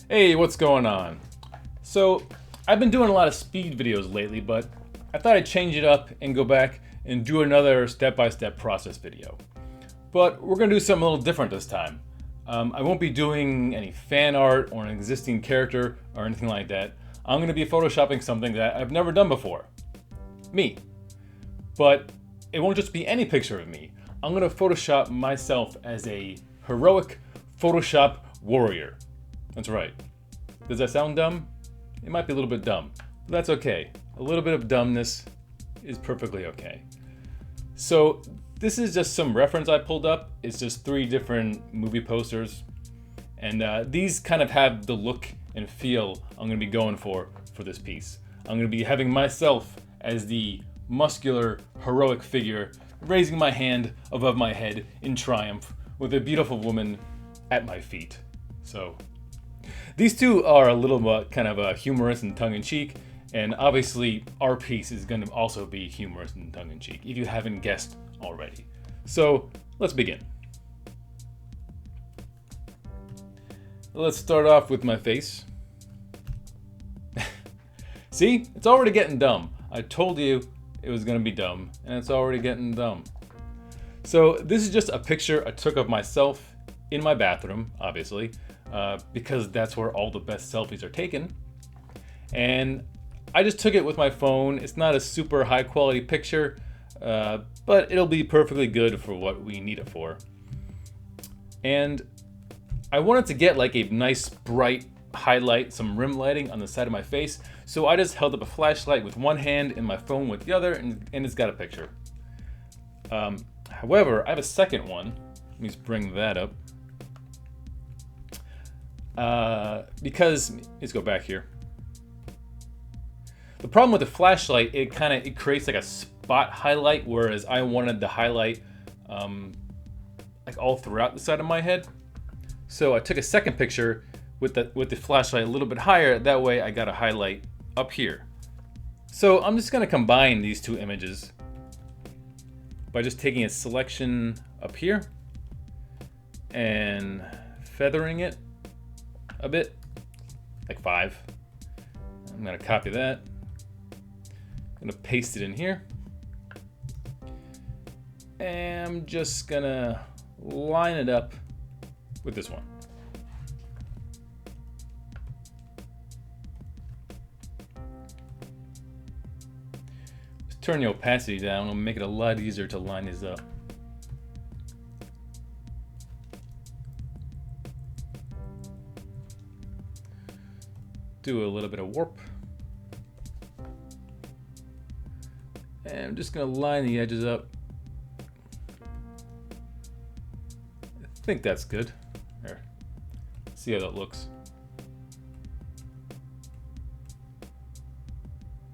Hey, what's going on? So, I've been doing a lot of speed videos lately, but I thought I'd change it up and go back and do another step-by-step process video. But we're gonna do something a little different this time. I won't be doing any fan art or an existing character or anything like that. I'm gonna be photoshopping something that I've never done before. Me. But it won't just be any picture of me. I'm gonna Photoshop myself as a heroic Photoshop warrior. That's right. Does that sound dumb? It might be a little bit dumb, but that's okay. A little bit of dumbness is perfectly okay. So this is just some reference I pulled up. It's just 3 different movie posters. And these kind of have the look and feel I'm gonna be going for this piece. I'm gonna be having myself as the muscular, heroic figure, raising my hand above my head in triumph with a beautiful woman at my feet. So these two are a little kind of humorous and tongue-in-cheek, and obviously our piece is going to also be humorous and tongue-in-cheek, if you haven't guessed already. So let's begin. Let's start off with my face. See, it's already getting dumb. I told you it was going to be dumb, and it's already getting dumb. So this is just a picture I took of myself in my bathroom, obviously, because that's where all the best selfies are taken. And I just took it with my phone. It's not a super high quality picture, but it'll be perfectly good for what we need it for. And I wanted to get like a nice bright highlight, some rim lighting on the side of my face. So I just held up a flashlight with one hand and my phone with the other, and it's got a picture. However, I have a second one. Let me just bring that up. Because let's go back here. The problem with the flashlight, it creates like a spot highlight, whereas I wanted the highlight like all throughout the side of my head. So I took a second picture with the flashlight a little bit higher. That way I got a highlight up here. So I'm just gonna combine these 2 images by just taking a selection up here and feathering it a bit, like 5. I'm gonna copy that. I'm gonna paste it in here. And I'm just gonna line it up with this one. Just turn the opacity down. It'll make it a lot easier to line these up. Do a little bit of warp. And I'm just gonna line the edges up. I think that's good. There. See how that looks.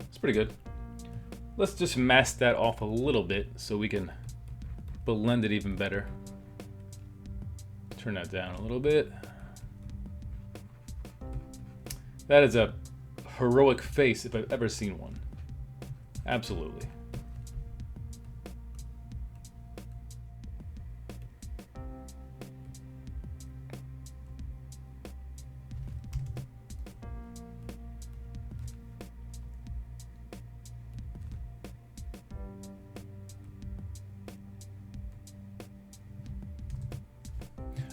It's pretty good. Let's just mask that off a little bit so we can blend it even better. Turn that down a little bit. That is a heroic face if I've ever seen one. Absolutely.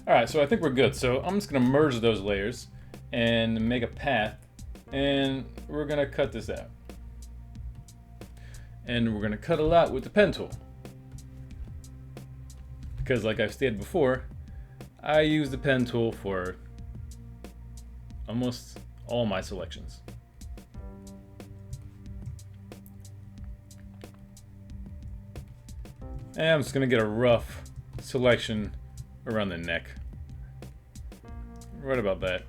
Alright, so I think we're good. So I'm just going to merge those layers and make a path, and we're gonna cut this out. And we're gonna cut a lot with the pen tool. Because like I've stated before, I use the pen tool for almost all my selections. And I'm just gonna get a rough selection around the neck. Right about that.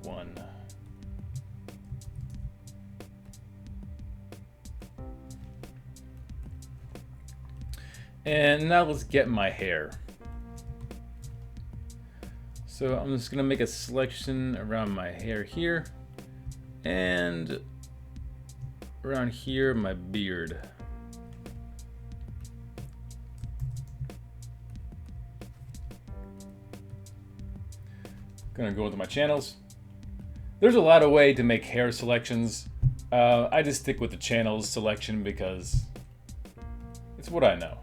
One. And now let's get my hair. So I'm just gonna make a selection around my hair here and around here my beard. Gonna go into my channels. There's a lot of way to make hair selections. I just stick with the channels selection because it's what I know.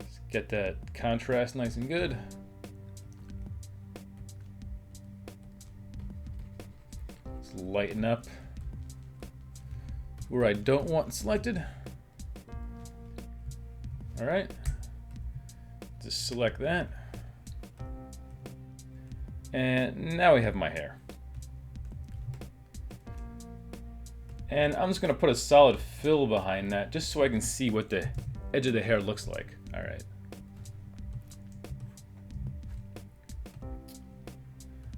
Let's get that contrast nice and good. Let's lighten up where I don't want selected. All right, just select that. And now we have my hair. And I'm just gonna put a solid fill behind that just so I can see what the edge of the hair looks like. All right.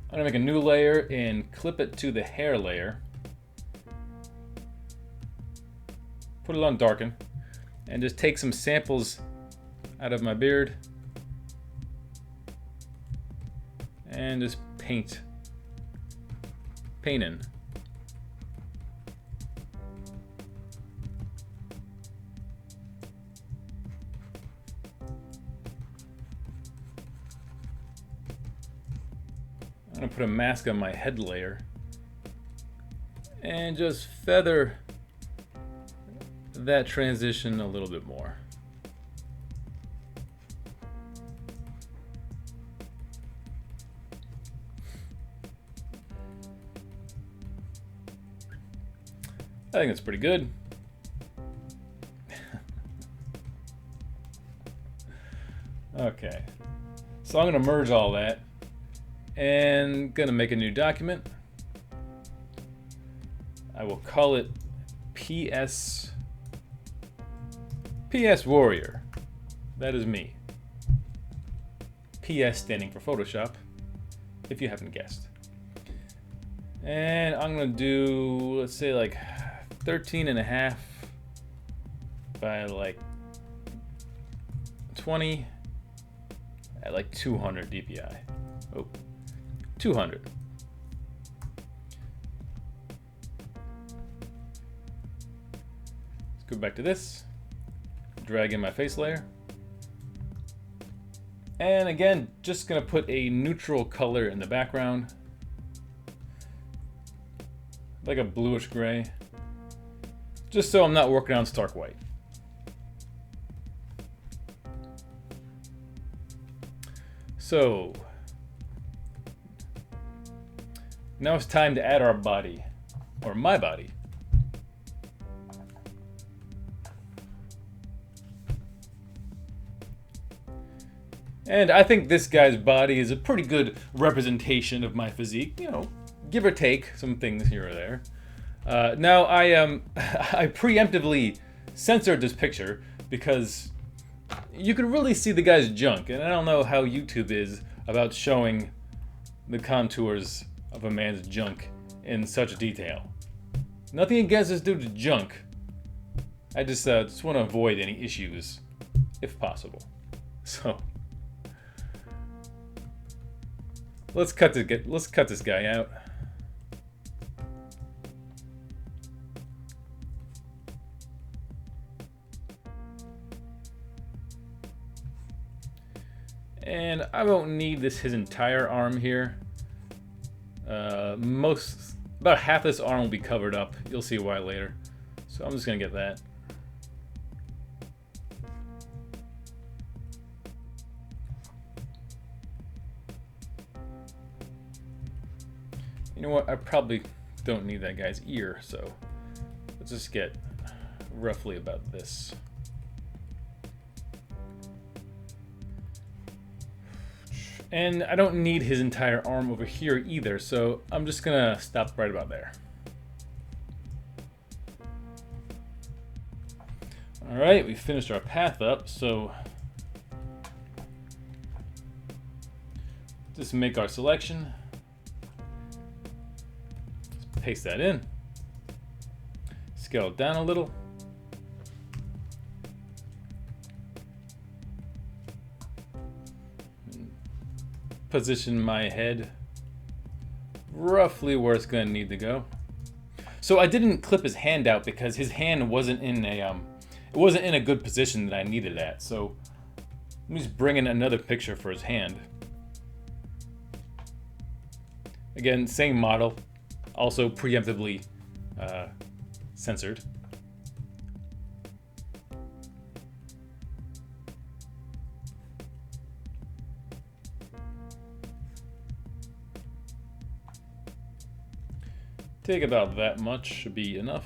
I'm gonna make a new layer and clip it to the hair layer. Put it on darken and just take some samples out of my beard and just paint in. I'm gonna put a mask on my head layer and just feather that transition a little bit more. I think that's pretty good. Okay, so I'm gonna merge all that and gonna make a new document. I will call it PS Warrior. That is me. PS standing for Photoshop, if you haven't guessed. And I'm gonna do, let's say like 13.5 by like 20 at like 200 DPI. Oh, 200. Let's go back to this. Drag in my face layer. And again, just gonna put a neutral color in the background. Like a bluish gray. Just so I'm not working on stark white. So, now it's time to add our body, or my body. And I think this guy's body is a pretty good representation of my physique, you know, give or take some things here or there. Now I preemptively censored this picture because you can really see the guy's junk, and I don't know how YouTube is about showing the contours of a man's junk in such detail. Nothing against this dude's junk. I just want to avoid any issues, if possible. So let's cut this guy out. And I won't need his entire arm here. About half this arm will be covered up. You'll see why later. So I'm just gonna get that. You know what? I probably don't need that guy's ear, so let's just get roughly about this. And I don't need his entire arm over here either, so I'm just gonna stop right about there. All right, we finished our path up, so just make our selection. Let's Paste that in. Scale it down a little. Position my head roughly where it's going to need to go. So I didn't clip his hand out because his hand wasn't in a good position that I needed at. So let me just bring in another picture for his hand. Again, same model, also preemptively censored. Take about that much, should be enough.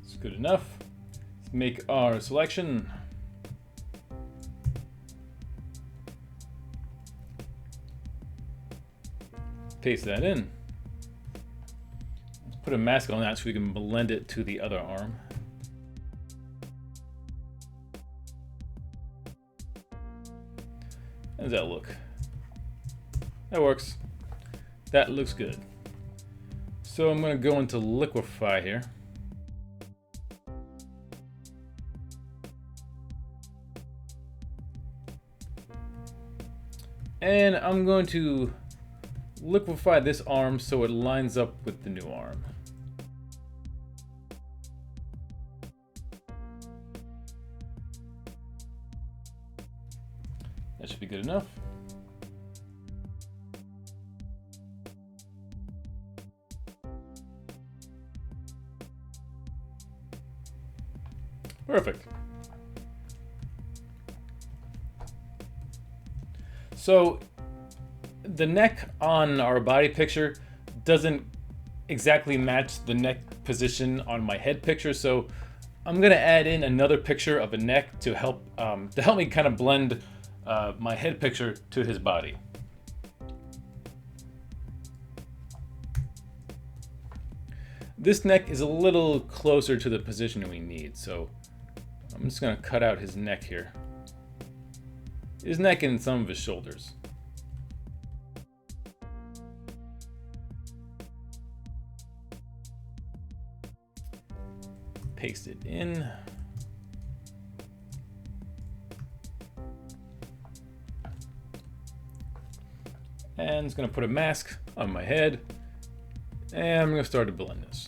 It's good enough. Let's make our selection. Paste that in. Let's put a mask on that so we can blend it to the other arm. How does that look? That works. That looks good. So I'm going to go into liquefy here. And I'm going to liquefy this arm so it lines up with the new arm. That should be good enough. Perfect. So the neck on our body picture doesn't exactly match the neck position on my head picture, so I'm gonna add in another picture of a neck to help me kind of blend my head picture to his body. This neck is a little closer to the position we need, so I'm just going to cut out his neck here. His neck and some of his shoulders. Paste it in. And it's going to put a mask on my head. And I'm going to start to blend this.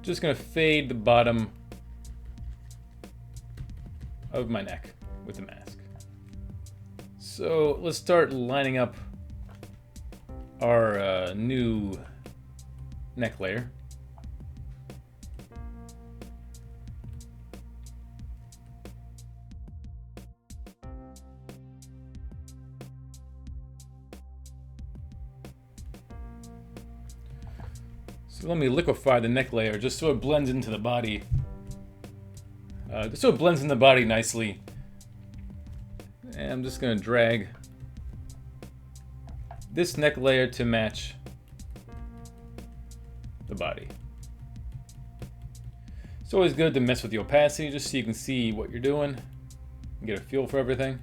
Just going to fade the bottom of my neck with the mask. So let's start lining up our new neck layer. So let me liquefy the neck layer just so it blends into the body. Just so it blends in the body nicely. And I'm just going to drag this neck layer to match the body. It's always good to mess with the opacity just so you can see what you're doing and get a feel for everything.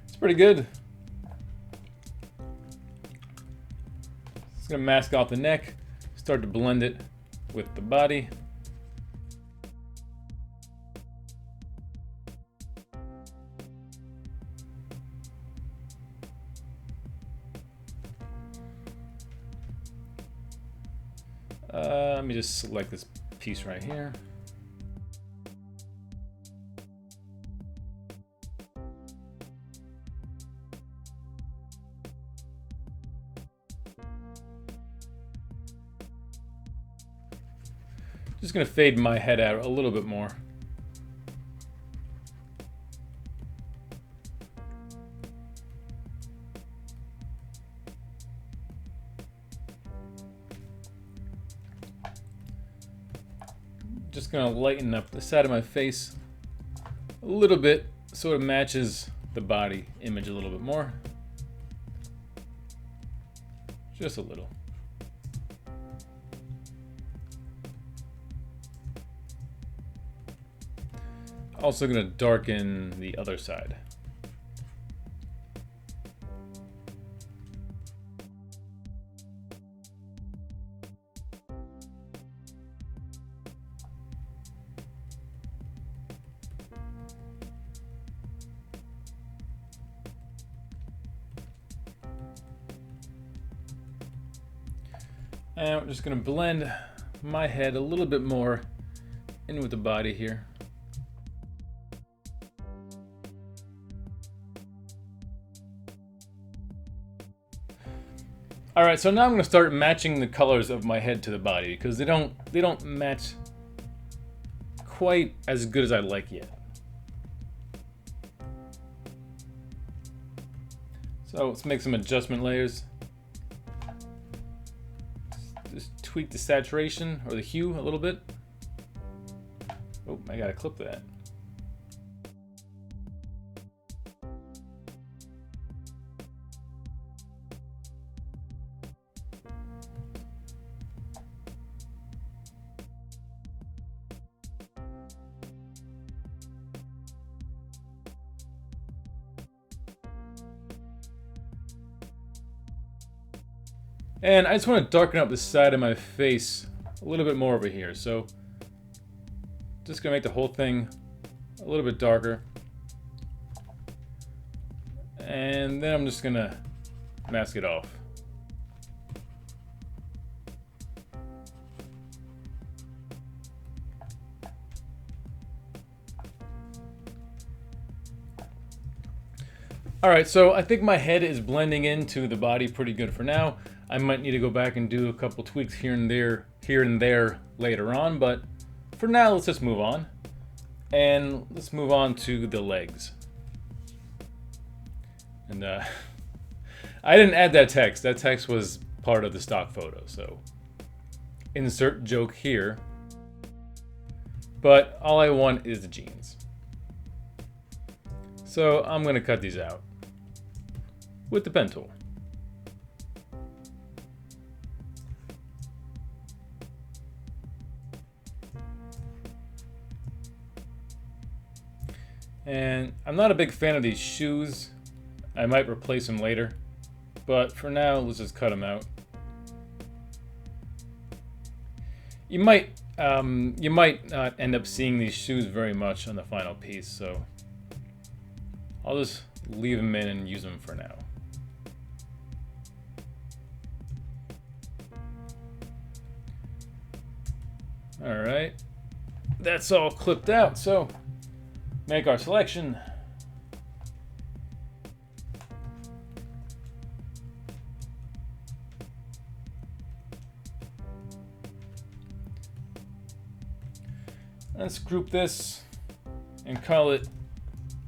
It's pretty good. Just gonna mask off the neck, start to blend it with the body. Let me just select this piece right here. Just going to fade my head out a little bit more. Just going to lighten up the side of my face little bit so it matches the body image a little bit more. Just a little. Also going to darken the other side. And we're just going to blend my head a little bit more in with the body here. All right, so now I'm going to start matching the colors of my head to the body because they don't match quite as good as I'd like yet. So let's make some adjustment layers. Just tweak the saturation or the hue a little bit. Oh, I gotta clip that. And I just want to darken up the side of my face a little bit more over here. So just gonna make the whole thing a little bit darker. And then I'm just gonna mask it off. Alright, so I think my head is blending into the body pretty good for now. I might need to go back and do a couple tweaks here and there later on, but for now, let's just move on. And let's move on to the legs. And I didn't add that text. That text was part of the stock photo, so insert joke here. But all I want is the jeans. So I'm gonna cut these out with the pen tool. And I'm not a big fan of these shoes. I might replace them later, but for now, let's just cut them out. You might not end up seeing these shoes very much on the final piece, so I'll just leave them in and use them for now. All right, that's all clipped out, so make our selection. Let's group this and call it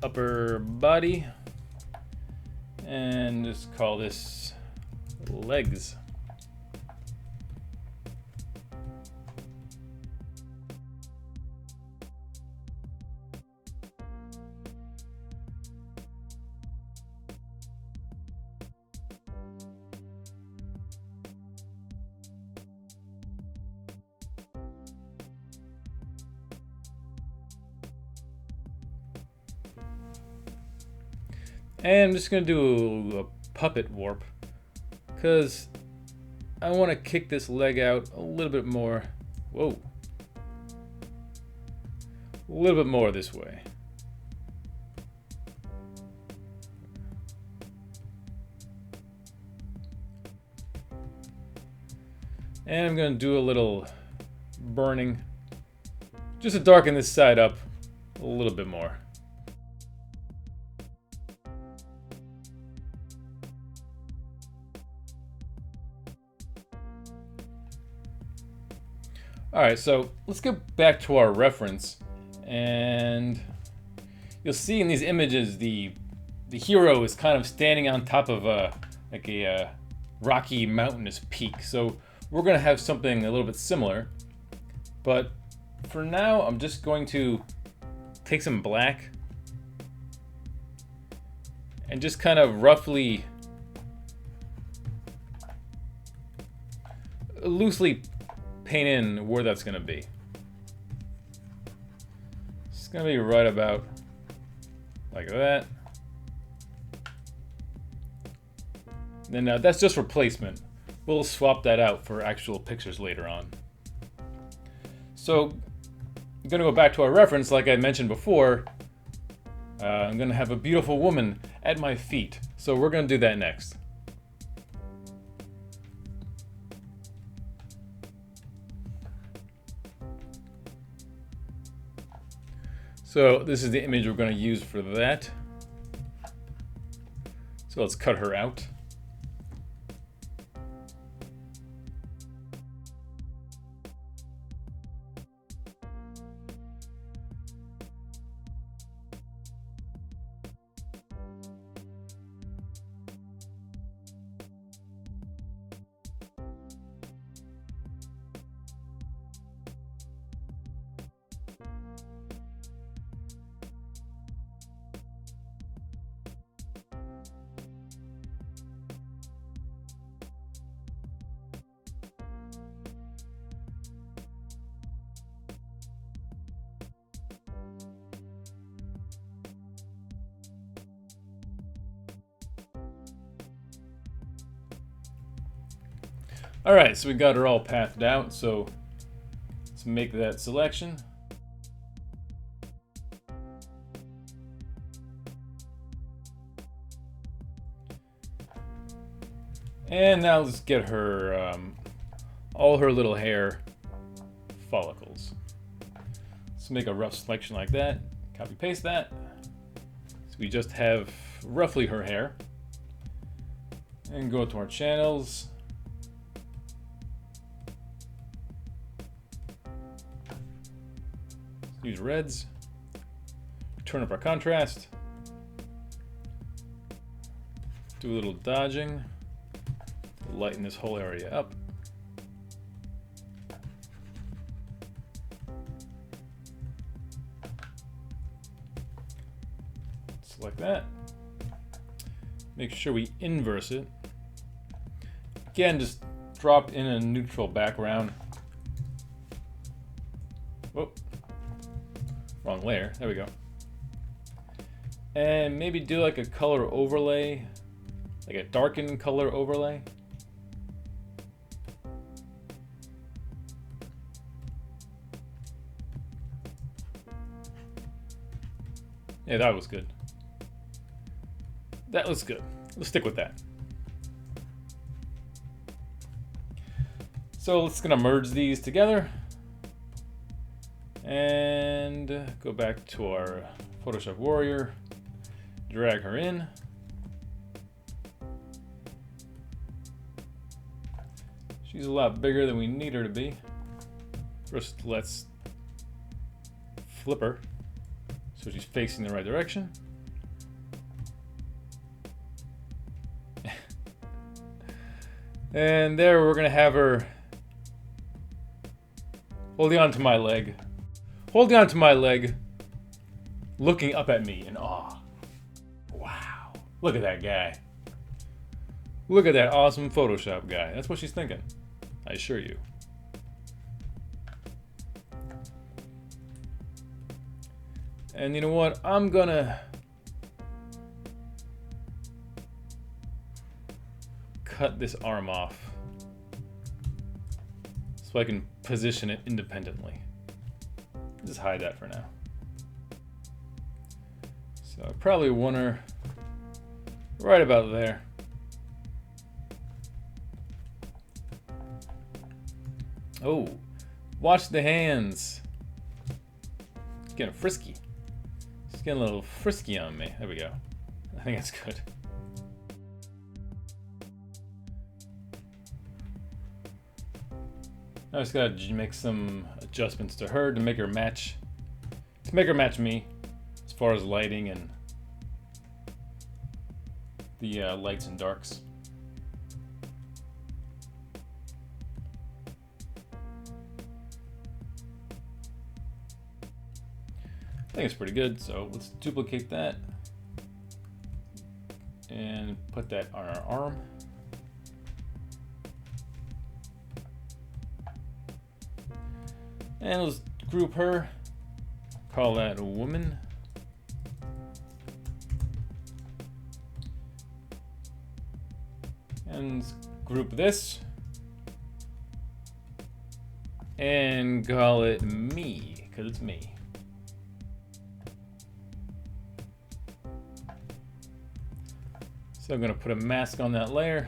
upper body, and just call this legs. And I'm just going to do a puppet warp because I want to kick this leg out a little bit more. Whoa. A little bit more this way. And I'm going to do a little burning just to darken this side up a little bit more. Alright, so let's get back to our reference, and you'll see in these images the hero is kind of standing on top of a rocky mountainous peak. So we're going to have something a little bit similar, but for now I'm just going to take some black and just kind of roughly, loosely paint in where that's going to be. It's going to be right about like that. Then that's just for placement. We'll swap that out for actual pictures later on. So I'm going to go back to our reference like I mentioned before. I'm going to have a beautiful woman at my feet. So we're going to do that next. So this is the image we're going to use for that. So let's cut her out. All right, so we got her all pathed out, so let's make that selection. And now let's get her, all her little hair follicles. Let's make a rough selection like that. Copy paste that. So we just have roughly her hair. And go to our channels. Use reds. Turn up our contrast. Do a little dodging. Lighten this whole area up. Select that. Make sure we inverse it. Again, just drop in a neutral background. Whoop. Wrong layer. There we go. And maybe do like a color overlay, like a darkened color overlay. Yeah, that was good. That looks good. Let's stick with that. So let's gonna merge these together. And go back to our Photoshop Warrior, drag her in. She's a lot bigger than we need her to be. First, let's flip her so she's facing the right direction. And there we're gonna have her holding on to my leg. Holding on to my leg, looking up at me in awe. Wow, look at that guy. Look at that awesome Photoshop guy. That's what she's thinking, I assure you. And you know what? I'm gonna cut this arm off so I can position it independently. Just hide that for now. So I probably want her right about there. Oh, watch the hands. It's getting frisky. It's getting a little frisky on me. There we go. I think that's good. I just gotta make some adjustments to her to make her match me as far as lighting and the lights and darks. I think it's pretty good, so let's duplicate that. and put that on our arm. And let's group her, call that a woman. And group this and call it me, because it's me. So I'm going to put a mask on that layer.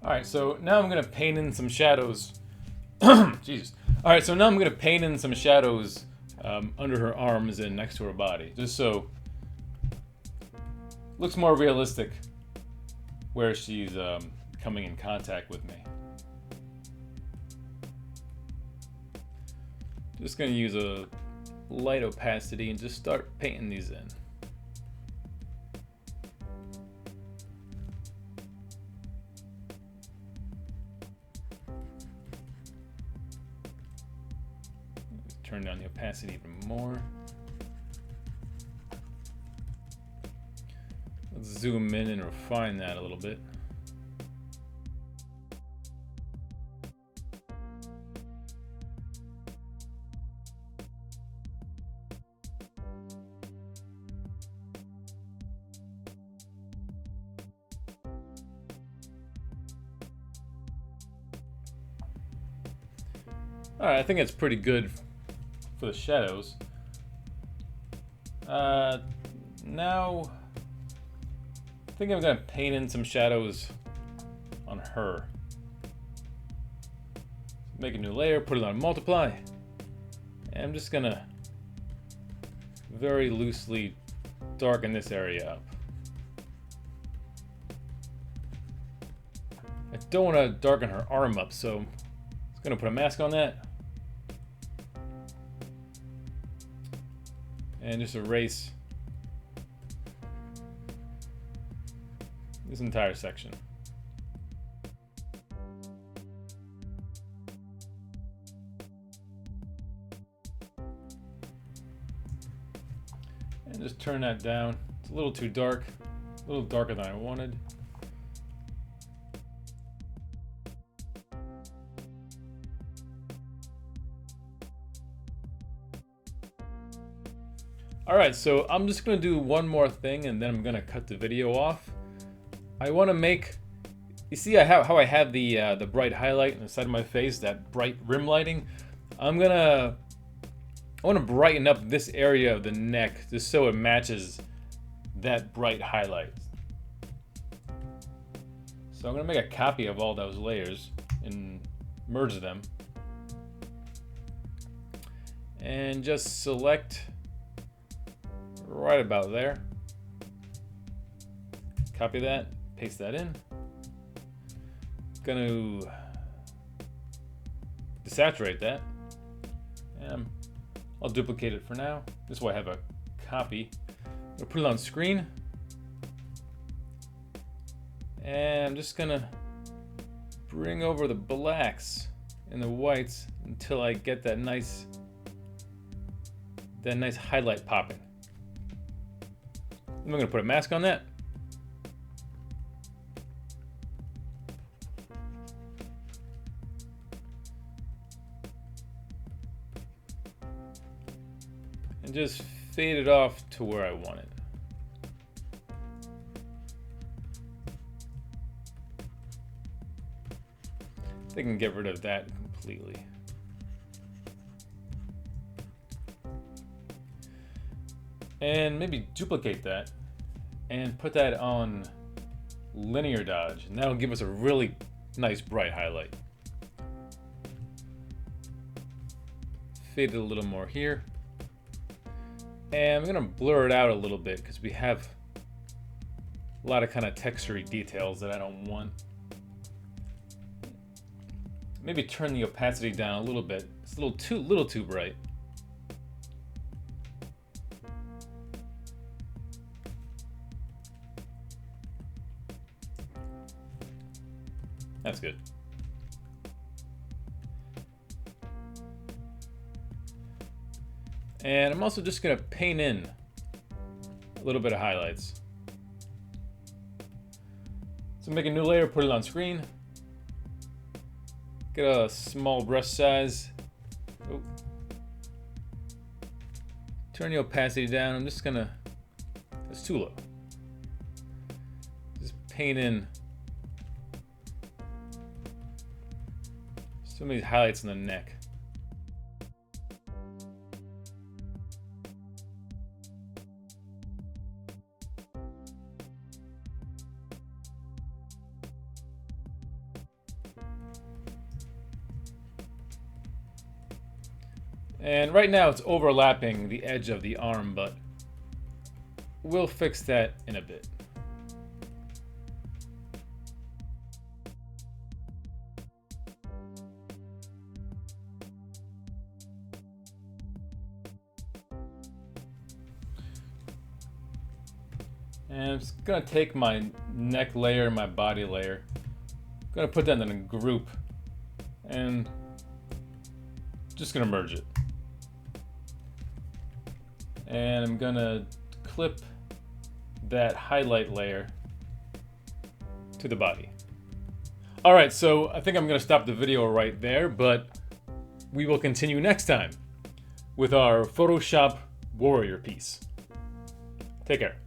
Alright, so now I'm going to paint in some shadows. Jesus. Alright, so now I'm going to paint in some shadows under her arms and next to her body, just so looks more realistic where she's coming in contact with me. Just going to use a light opacity and just start painting these in. Turn down the opacity even more. Let's zoom in and refine that a little bit. All right, I think that's pretty good for the shadows. Now I think I'm gonna paint in some shadows on her. Make a new layer, put it on multiply, and I'm just gonna very loosely darken this area up. I don't want to darken her arm up, so I'm just gonna put a mask on that. And just erase this entire section. And just turn that down. It's a little too dark, a little darker than I wanted. Alright, so I'm just going to do one more thing and then I'm going to cut the video off. I want to make, you see how I have the bright highlight on the side of my face, that bright rim lighting? I want to brighten up this area of the neck just so it matches that bright highlight. So I'm going to make a copy of all those layers and merge them. And just select right about there. Copy that, paste that in. Gonna desaturate that. And I'll duplicate it for now. This way I have a copy. I'll put it on screen. And I'm just gonna bring over the blacks and the whites until I get that nice highlight popping. I'm going to put a mask on that. And just fade it off to where I want it. I can get rid of that completely. And maybe duplicate that and put that on linear dodge, and that'll give us a really nice bright highlight. Fade it a little more here. And I'm gonna blur it out a little bit because we have a lot of kind of textury details that I don't want. Maybe turn the opacity down a little bit. It's a little too bright. That's good. And I'm also just gonna paint in a little bit of highlights. So make a new layer, put it on screen. Get a small brush size. Oh. Turn the opacity down. I'm just gonna, it's too low. Just paint in some of these highlights in the neck. And right now it's overlapping the edge of the arm, but we'll fix that in a bit. And I'm just gonna take my neck layer and my body layer. I'm gonna put that in a group and just gonna merge it. And I'm gonna clip that highlight layer to the body. All right, so I think I'm gonna stop the video right there, but we will continue next time with our Photoshop warrior piece. Take care.